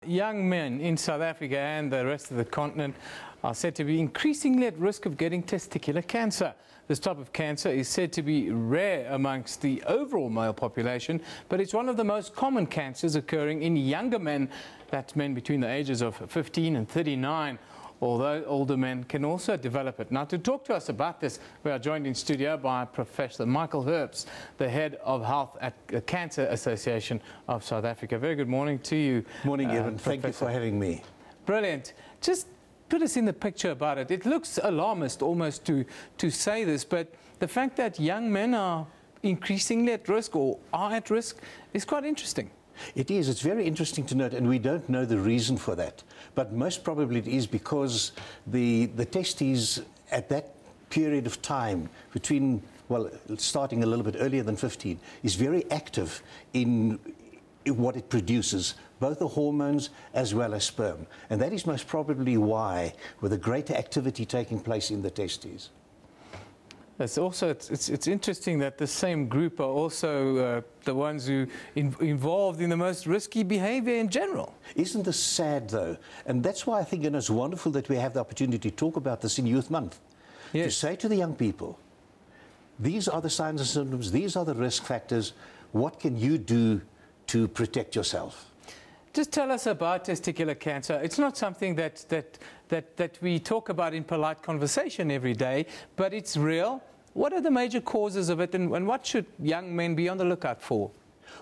Young men in South Africa and the rest of the continent are said to be increasingly at risk of getting testicular cancer. This type of cancer is said to be rare amongst the overall male population, but it's one of the most common cancers occurring in younger men, that's men between the ages of 15 and 39. Although older men can also develop it. Now, to talk to us about this, we are joined in studio by Professor Michael Herbst, the head of health at the Cancer Association of South Africa. Very good morning to you. Morning, Evan. Thank you for having me. Brilliant. Just put us in the picture about it. It looks alarmist almost to say this, but the fact that young men are increasingly at risk or are at risk is quite interesting. It is. It's very interesting to note, and we don't know the reason for that. But most probably it is because the testes at that period of time between, well, starting a little bit earlier than 15, is very active in what it produces, both the hormones as well as sperm. And that is most probably why, with a greater activity taking place in the testes. It's also it's interesting that the same group are also the ones who involved in the most risky behavior in general. Isn't this sad, though? And that's why I think it's wonderful that we have the opportunity to talk about this in Youth Month. Yes. To say to the young people, these are the signs and symptoms, these are the risk factors, what can you do to protect yourself? Just tell us about testicular cancer. It's not something that we talk about in polite conversation every day, but it's real. What are the major causes of it, and what should young men be on the lookout for?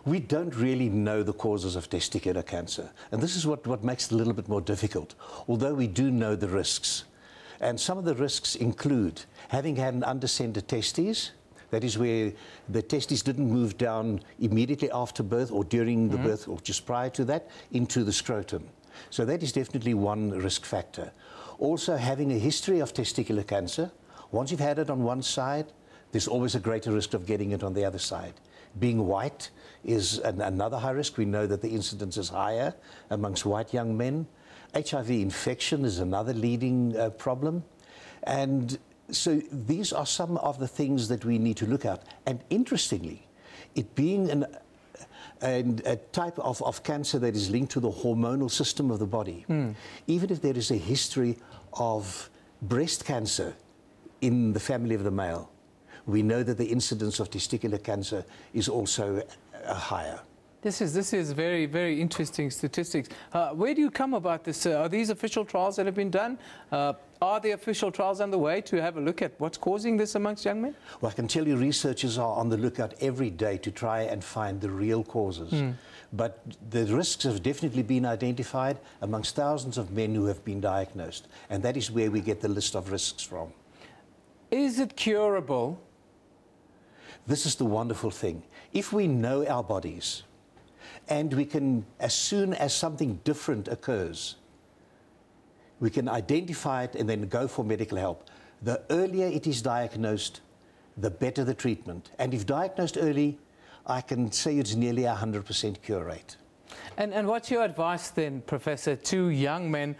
We don't really know the causes of testicular cancer, and this is what makes it a little bit more difficult, although we do know the risks. And some of the risks include having had an undescended testes. That is where the testes didn't move down immediately after birth or during the birth or just prior to that into the scrotum. So that is definitely one risk factor. Also, having a history of testicular cancer. Once you've had it on one side, there's always a greater risk of getting it on the other side. Being white is another high risk. We know that the incidence is higher amongst white young men. HIV infection is another leading problem. And so these are some of the things that we need to look at. And interestingly, it being a type of cancer that is linked to the hormonal system of the body, even if there is a history of breast cancer in the family of the male, we know that the incidence of testicular cancer is also higher. This is very, very interesting statistics. Where do you come about this? Are these official trials that have been done? Are the official trials underway to have a look at what's causing this amongst young men? Well, I can tell you researchers are on the lookout every day to try and find the real causes. But the risks have definitely been identified amongst thousands of men who have been diagnosed. And that is where we get the list of risks from. Is it curable? This is the wonderful thing. If we know our bodies, and we can, as soon as something different occurs, we can identify it and then go for medical help. The earlier it is diagnosed, the better the treatment. And if diagnosed early, I can say it's nearly 100% cure rate. And what's your advice then, Professor, to young men,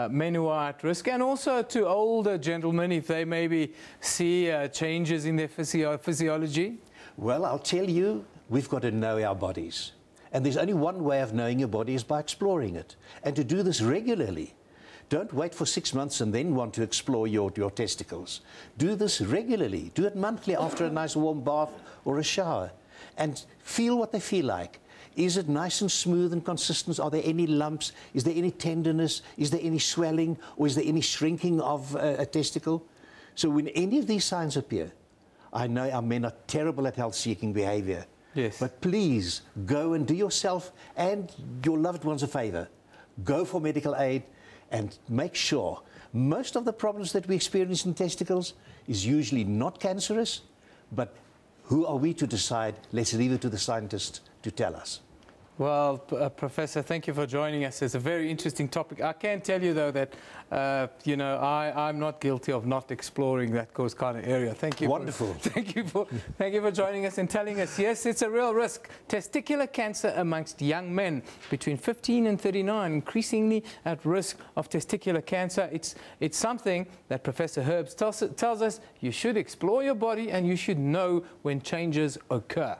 men who are at risk, and also to older gentlemen if they maybe see changes in their physiology? Well, I'll tell you, we've got to know our bodies. And there's only one way of knowing your body is by exploring it. And to do this regularly. Don't wait for 6 months and then want to explore your testicles. Do this regularly. Do it monthly after a nice warm bath or a shower. And feel what they feel like. Is it nice and smooth and consistent? Are there any lumps? Is there any tenderness? Is there any swelling? Or is there any shrinking of a testicle? So when any of these signs appear, I know our men are terrible at health-seeking behavior. Yes. But please go and do yourself and your loved ones a favor. Go for medical aid and make sure. Most of the problems that we experience in testicles is usually not cancerous, but who are we to decide? Let's leave it to the scientists to tell us. Well, Professor, thank you for joining us. It's a very interesting topic. I can tell you, though, that, you know, I'm not guilty of not exploring that kind of area. Thank you. Wonderful. Thank you for joining us and telling us, yes, it's a real risk. Testicular cancer amongst young men between 15 and 39, increasingly at risk of testicular cancer. It's something that Professor Herbst tells us you should explore your body and you should know when changes occur.